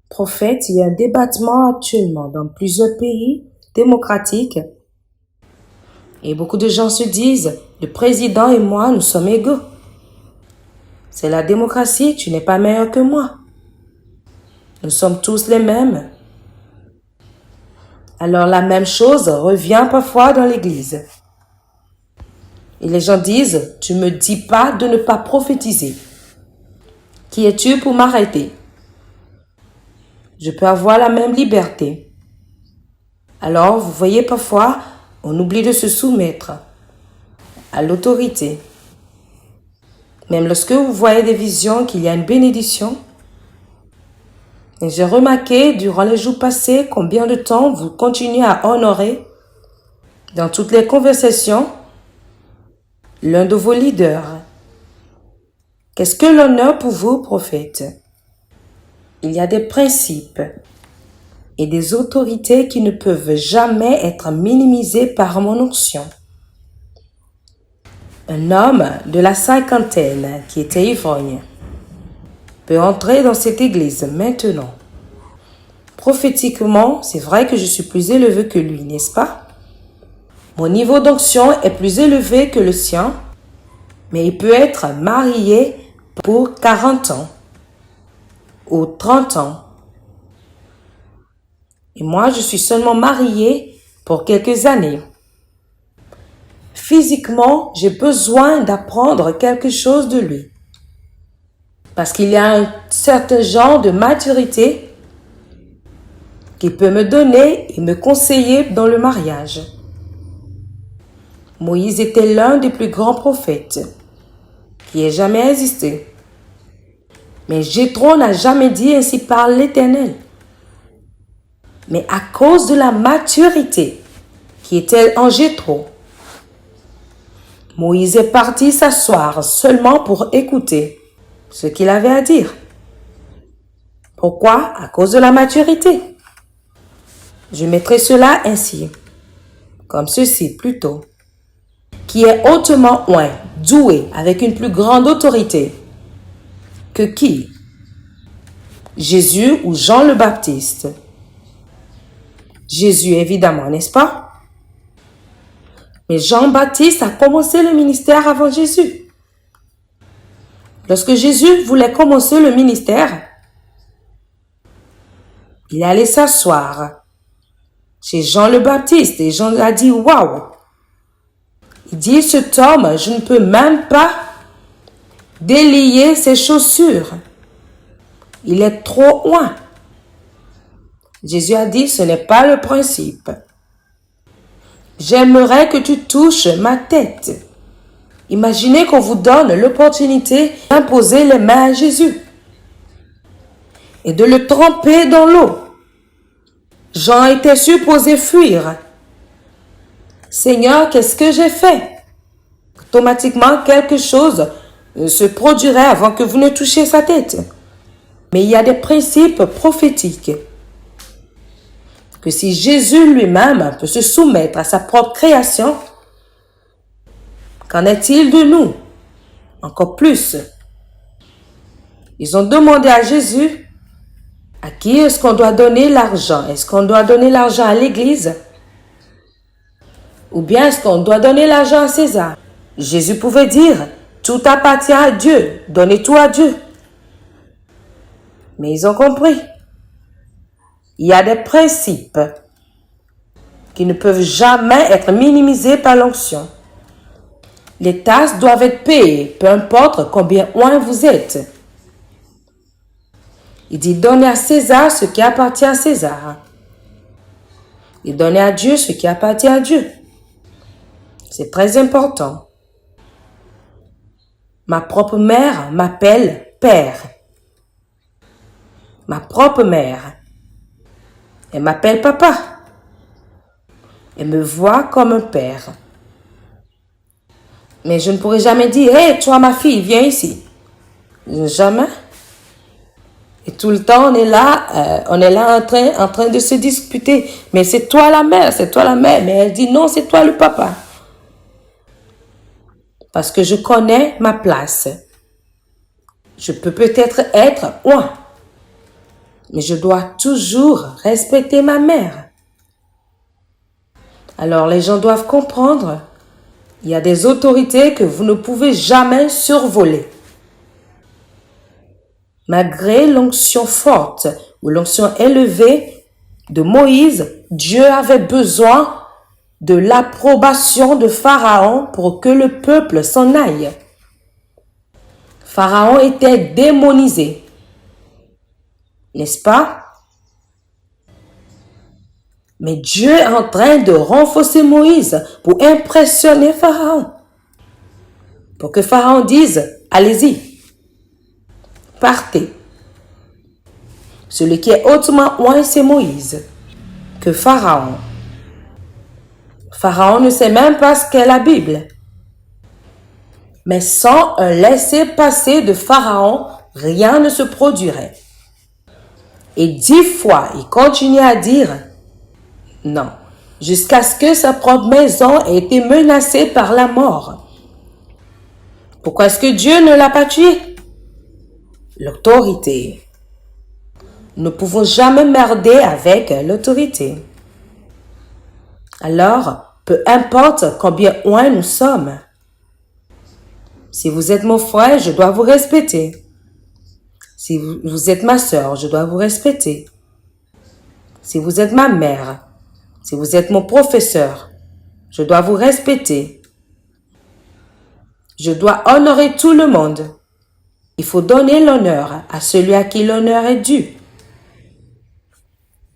Prophète, il y a un débattement actuellement dans plusieurs pays démocratiques et beaucoup de gens se disent, le président et moi, nous sommes égaux. C'est la démocratie, tu n'es pas meilleur que moi. Nous sommes tous les mêmes. Alors la même chose revient parfois dans l'église. Et les gens disent, tu me dis pas de ne pas prophétiser. Qui es-tu pour m'arrêter? Je peux avoir la même liberté. Alors, vous voyez parfois, on oublie de se soumettre à l'autorité. Même lorsque vous voyez des visions qu'il y a une bénédiction, et j'ai remarqué durant les jours passés combien de temps vous continuez à honorer dans toutes les conversations l'un de vos leaders. Qu'est-ce que l'honneur pour vous, prophète? Il y a des principes et des autorités qui ne peuvent jamais être minimisés par mon onction. Un homme de la cinquantaine qui était ivrogne peut entrer dans cette église maintenant. Prophétiquement, c'est vrai que je suis plus élevé que lui, n'est-ce pas? Mon niveau d'onction est plus élevé que le sien, mais il peut être marié pour 40 ans ou 30 ans. Et moi, je suis seulement marié pour quelques années. Physiquement, j'ai besoin d'apprendre quelque chose de lui. Parce qu'il y a un certain genre de maturité qu'il peut me donner et me conseiller dans le mariage. Moïse était l'un des plus grands prophètes qui ait jamais existé. Mais Jéthro n'a jamais dit ainsi par l'Éternel. Mais à cause de la maturité qui était en Jéthro, Moïse est parti s'asseoir seulement pour écouter ce qu'il avait à dire. Pourquoi? À cause de la maturité. Je mettrai cela ainsi, comme ceci plutôt, qui est hautement oint, doué, avec une plus grande autorité que qui? Jésus ou Jean le Baptiste? Jésus, évidemment, n'est-ce pas? Mais Jean-Baptiste a commencé le ministère avant Jésus. Lorsque Jésus voulait commencer le ministère, il allait s'asseoir chez Jean le Baptiste et Jean a dit, waouh! Il dit, cet homme, je ne peux même pas délier ses chaussures. Il est trop loin. Jésus a dit, ce n'est pas le principe. J'aimerais que tu touches ma tête. Imaginez qu'on vous donne l'opportunité d'imposer les mains à Jésus et de le tremper dans l'eau. Jean était supposé fuir. Seigneur, qu'est-ce que j'ai fait? Automatiquement, quelque chose se produirait avant que vous ne touchiez sa tête. Mais il y a des principes prophétiques que si Jésus lui-même peut se soumettre à sa propre création, qu'en est-il de nous? Encore plus. Ils ont demandé à Jésus, à qui est-ce qu'on doit donner l'argent? Est-ce qu'on doit donner l'argent à l'Église? Ou bien est-ce qu'on doit donner l'argent à César? Jésus pouvait dire, tout appartient à Dieu, donnez tout à Dieu. Mais ils ont compris. Il y a des principes qui ne peuvent jamais être minimisés par l'onction. Les tasses doivent être payées, peu importe combien loin vous êtes. Il dit, donnez à César ce qui appartient à César. Et donnez à Dieu ce qui appartient à Dieu. C'est très important. Ma propre mère m'appelle père. Ma propre mère. Elle m'appelle papa. Elle me voit comme un père. Mais je ne pourrai jamais dire, hey, toi ma fille, viens ici. Jamais. Et tout le temps, on est là en train de se disputer. Mais c'est toi la mère, c'est toi la mère. Mais elle dit, non, c'est toi le papa. Parce que je connais ma place. Je peux peut-être être loin. mais je dois toujours respecter ma mère. Alors les gens doivent comprendre, il y a des autorités que vous ne pouvez jamais survoler. Malgré l'onction forte ou l'onction élevée de Moïse, Dieu avait besoin de l'approbation de Pharaon pour que le peuple s'en aille. Pharaon était démonisé, n'est-ce pas? Mais Dieu est en train de renforcer Moïse pour impressionner Pharaon. Pour que Pharaon dise, allez-y, partez. Celui qui est hautement oint, c'est Moïse, que Pharaon. Pharaon ne sait même pas ce qu'est la Bible. Mais sans un laissez-passer de Pharaon, rien ne se produirait. Et 10 fois, il continue à dire non, jusqu'à ce que sa propre maison ait été menacée par la mort. Pourquoi est-ce que Dieu ne l'a pas tué? L'autorité. Nous ne pouvons jamais merder avec l'autorité. Alors, peu importe combien loin nous sommes, si vous êtes mon frère, je dois vous respecter. Si vous êtes ma sœur, je dois vous respecter. Si vous êtes ma mère, si vous êtes mon professeur, je dois vous respecter. Je dois honorer tout le monde. Il faut donner l'honneur à celui à qui l'honneur est dû.